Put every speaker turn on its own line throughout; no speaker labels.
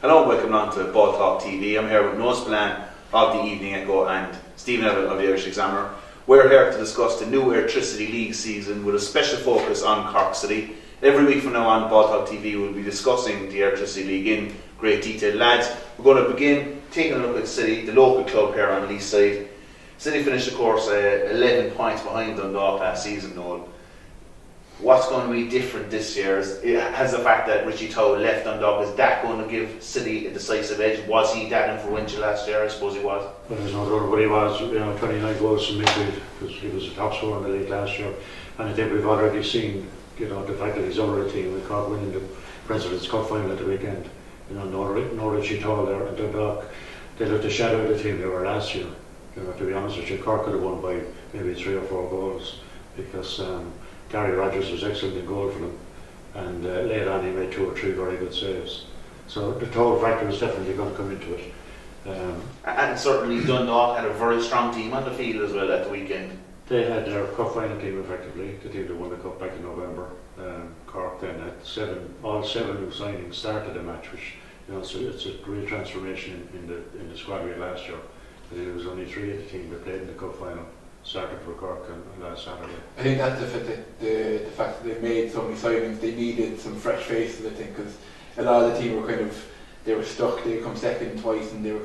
Hello and welcome on to BallTalk TV. I'm here with Noel Spillane of the Evening Echo and Stephen Neville of the Irish Examiner. We're here to discuss the new Airtricity League season with a special focus on Cork City. Every week from now on, BallTalk TV will be discussing the Airtricity League in great detail. Lads, we're going to begin taking a look at City, the local club here on the east side. City finished, of course, 11 points behind Dundalk last season, Noel. What's going to be different this year? Has the fact that Richie Towe left Dundalk, is that going to give City a decisive edge? Was he that influential last year? I suppose he was.
Well, there's no doubt, but he was, 29 goals from midfield, because he was a top scorer in the league last year. And I think we've already seen, the fact that he's over a team with Cork winning the President's Cup final at the weekend. No Richie Towe there, and Dundalk, they looked a shadow of the team they were last year. To be honest with you, Cork could have won by maybe 3 or 4 goals, because Gary Rogers was excellent in goal for them, and later on he made 2 or 3 very good saves. So the total factor is definitely going to come into it.
And certainly Dundalk had a very strong team on the field as well at the weekend.
They had their cup final team effectively, the team that won the cup back in November. Cork then had all seven new signings started the match, which it's a great transformation in the squad we had last year. There was only 3 of the team that played in the cup final. Started for Cork on last Saturday.
I think that's the fact that they made so many signings. They needed some fresh faces, I think, because a lot of the team were stuck. They come second twice, and they were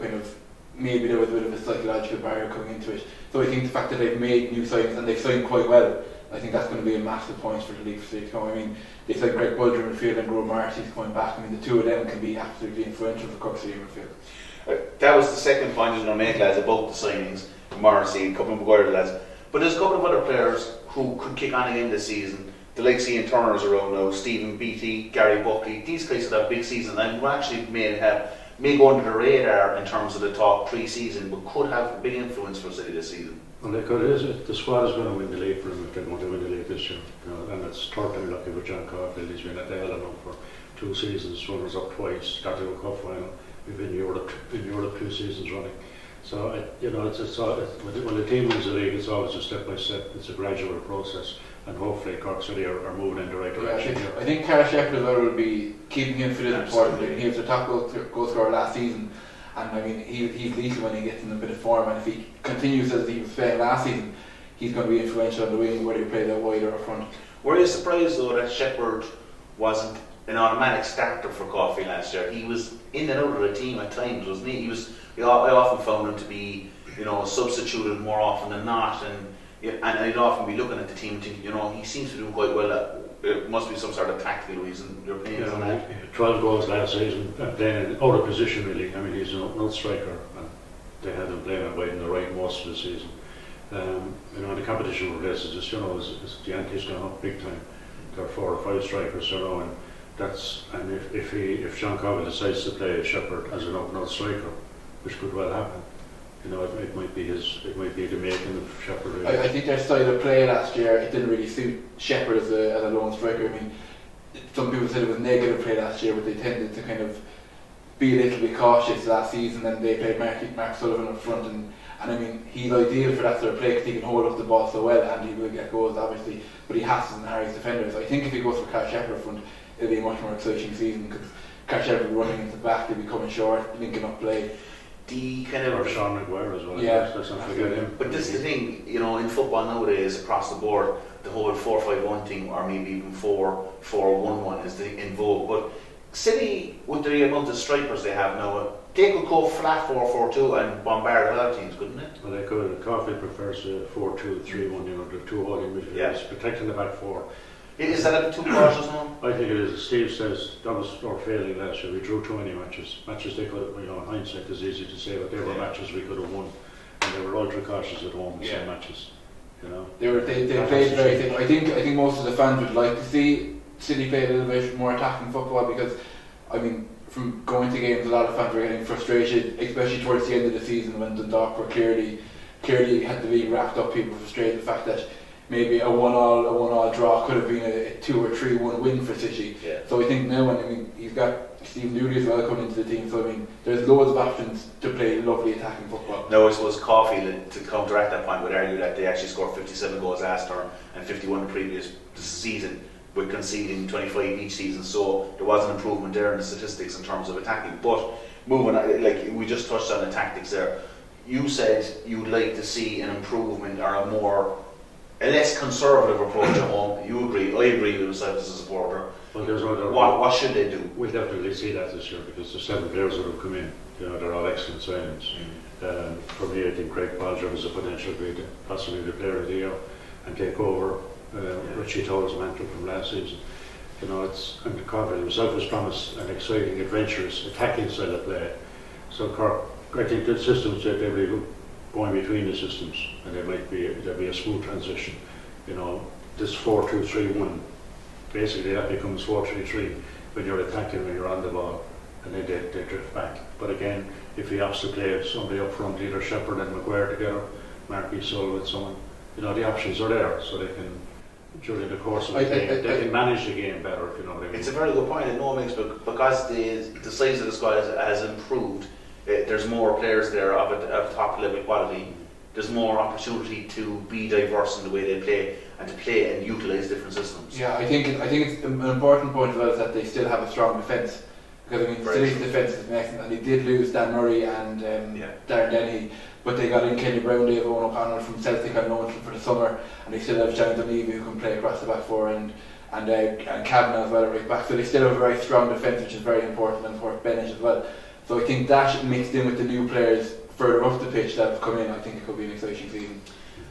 maybe there was a bit of a psychological barrier coming into it. So I think the fact that they've made new signings and they've signed quite well, I think that's going to be a massive point for the league for City to come. I mean, they signed Greg Budger in midfield and Grove Marty's coming back. I mean, the two of them can be absolutely influential for Cork City in midfield.
That was the second point I was going to make, lads, about the signings. Morrissey, a couple of Maguire lads. But there's a couple of other players who could kick on again this season. The likes of Ian Turner's around now, Stephen Beattie, Gary Buckley. These guys have had big seasons and who actually may go under the radar in terms of the top pre-season, but could have a big influence for City this season.
Well, they could. The squad is going to win the league for them if they're going to win the league this year. And it's totally lucky with John Caulfield. He's been at the Element for 2 seasons, runners up twice, got to a cup final. We've been in Europe 2 seasons running. So when the team wins the league, it's always a step by step. It's a gradual process, and hopefully Cork City are moving in the right direction.
I think Carl Shepherd as well will be keeping him fit and important. He was the top goal scorer last season, and I mean he's lethal when he gets in a bit of form. And if he continues as he was playing last season, he's going to be influential on the wing, whether he plays out wide or up front.
Were you surprised though that Shepherd wasn't an automatic starter for Caulfield last year? He was in and out of the team at times, wasn't he? I often found him to be, substituted more often than not, and I'd often be looking at the team and think, he seems to do quite well. It must be some sort of tactical reason. Your opinions on that?
12 goals last season, playing out of position really. I mean, he's no striker, and they had him playing out wide in the right most of the season. The competition progresses, the ante's gone up big time. There are 4 or 5 strikers, and if John Caulfield decides to play Shepherd as an up-and-out striker, which could well happen. It might be the making of Shepherd. Really.
I think their style of play last year, it didn't really suit Shepherd as a lone striker. I mean, some people said it was negative play last year, but they tended to be a little bit cautious last season, and they played Mark Sullivan up front, and I mean he's ideal for that sort of play because he can hold up the ball so well, and he will get goals obviously, but he has to Harry's defender. So I think if he goes for Carl Shepherd up front, it'll be a much more exciting season because Carl Shepherd will be running into the back, they'll be coming short, linking up play.
Or Sean Maguire as well.
Yeah,
let's not forget him.
But this is the thing, in football nowadays across the board, the whole 4-5-1 thing, or maybe even 4-4-1-1 is in vogue. But City, with the amount of strikers they have now, they could go flat 4-4-2 and bombard a lot of teams, couldn't it?
Well, they could. Caulfield prefers 4-2-3-1. The 2 holding midfielders, protecting the back 4.
Is that a bit too cautious now?
I think it is. Steve says that was our failing last year. We drew too many matches. Matches they could, in hindsight, it's easy to say, but they were matches we could have won, and they were ultra cautious at home in some matches.
They played very thin. I think most of the fans would like to see City play a little bit more attacking football because, I mean, from going to games, a lot of fans were getting frustrated, especially towards the end of the season when Dundalk were clearly had the league wrapped up. People were frustrated the fact that maybe a 1-1 draw could have been a 2 or 3-1 win for City.
Yeah.
So I think now, he's got Stephen Dooley as well coming into the team. So there's loads of options to play lovely attacking football.
No, I suppose Caulfield, to counteract that point, would argue that they actually scored 57 goals last term and 51 the previous season. with conceding 25 each season, so there was an improvement there in the statistics in terms of attacking. But moving on, like we just touched on the tactics there, you said you'd like to see an improvement or a less conservative approach at home. You agree? I agree with yourself as a supporter.
Well, there's other.
What should they do?
We'll definitely see that this year because the 7 players that have come in, they're all excellent signings. For me, I think Craig Balger has a potential to be possibly the player of the year and take over Richie Toll's mantle from last season. And Cork himself has promised an exciting, adventurous, attacking style of play. So Cork, I think the systems that they'll be going between the systems, and there'll be a smooth transition. This 4-2-3-1, basically that becomes 4-3-3 when you're attacking, when you're on the ball, and then they drift back. But again, if he has to play somebody up front, either Shepherd and Maguire together, Marky Sul with someone, the options are there, so they can, during the course of the game, they can manage the game better, if you know what I mean.
It's a very good point that Noel makes, because the size of the squad has improved. There's more players there of top level quality. There's more opportunity to be diverse in the way they play and to play and utilise different systems.
Yeah, I think it's an important point as well is that they still have a strong defence. Because City's defence has been excellent, and they did lose Dan Murray and Darren Dennehy, but they got in Kenny Brown, Dave Owen O'Connell from Celtic on loan for the summer, and they still have Jonathan Levy who can play across the back four, and Kavanagh as well at right back. So they still have a very strong defence, which is very important, and for Bennett as well. So I think that mixed in with the new players further up the pitch that have come in, I think it could be an exciting season.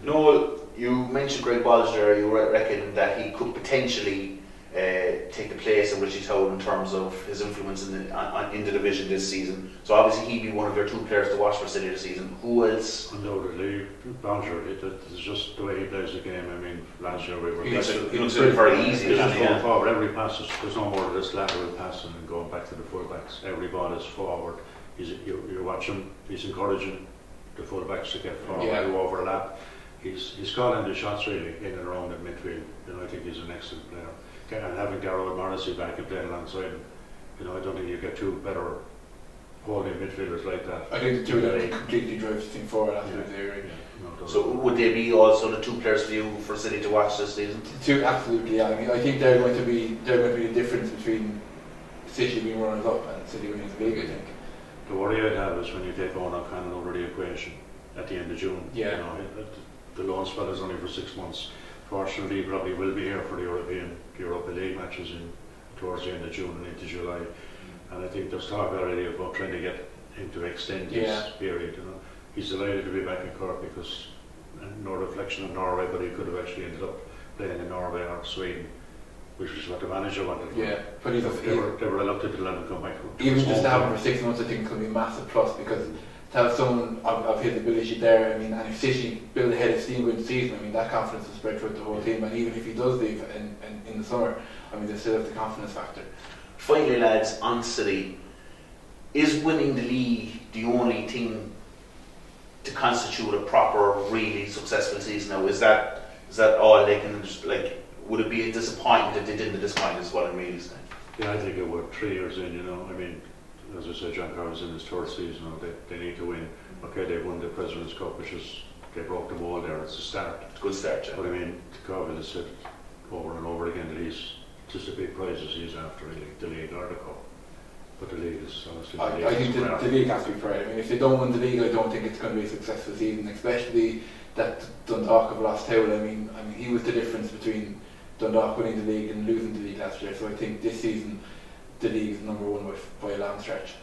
Noel, you mentioned Greg Balger. You reckon that he could potentially take the place of Richie Toll in terms of his influence in the division this season. So obviously he'd be one of your 2 players to watch for City this season. Who else?
Undoubtedly, Balger. It's just the way he plays the game. I mean, last year we were.
He looks very easy.
He's just going forward. Every pass there's no more of this lateral passing and going back to the fullbacks. Every ball is forward. You watch him. He's encouraging the fullbacks to get forward, to overlap. He's calling the shots really in and around the midfield. I think he's an excellent player. And having Darrell Morrissey back and playing alongside him, I don't think you get 2 better holding midfielders like that.
I think the 2 of them completely drive the thing forward after the area.
So would they be also the 2 players for you for City to watch this season?
2, absolutely. Yeah. I mean, I think they're going to be the difference between City being runners up and City winning the league. I think.
The worry I'd have is when you take Owen O'Connell over the equation at the end of June.
Yeah.
The loan spell is only for 6 months. Fortunately, he probably will be here for the Europa League matches towards the end of June and into July. And I think there's talk already about trying to get him to extend his period. He's delighted to be back in Cork because no reflection on Norway, but he could have actually ended up playing in Norway or Sweden, which is what the manager wanted.
Yeah, but
they were reluctant to let him come back.
Even just to have him for 6 months, I think, could be a massive plus because to have someone of his ability there, I mean, and if City build ahead of steam going the season, I mean, that confidence will spread throughout the whole team, and even if he does leave in the summer, I mean, they still have the confidence factor. Finally,
lads, on City, is winning the league the only thing to constitute a proper, really successful season now? Is that all they can, would it be a disappointment if they didn't disappoint, is what I'm really saying?
Yeah, I think it would. 3 years in, I mean, as I said, John Carver's in his 3rd season. They need to win. Okay, they've won the President's Cup, which is they broke the wall there. It's a start.
It's a good start, yeah.
But I mean, Carver has said over and over again that he's just the big prizes he's after, really, the league or the cup. But the league is honestly.
I think the league has to be proud. I mean, if they don't win the league, I don't think it's going to be a successful season. Especially that Dundalk have lost Towell. I mean, he was the difference between Dundalk winning the league and losing the league last year. So I think this season, the league is number 1 by a long stretch.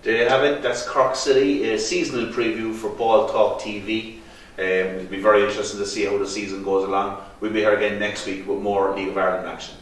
There you have it. That's Cork City, a seasonal preview for BallTalk TV. It'll be very interesting to see how the season goes along. We'll be here again next week with more League of Ireland action.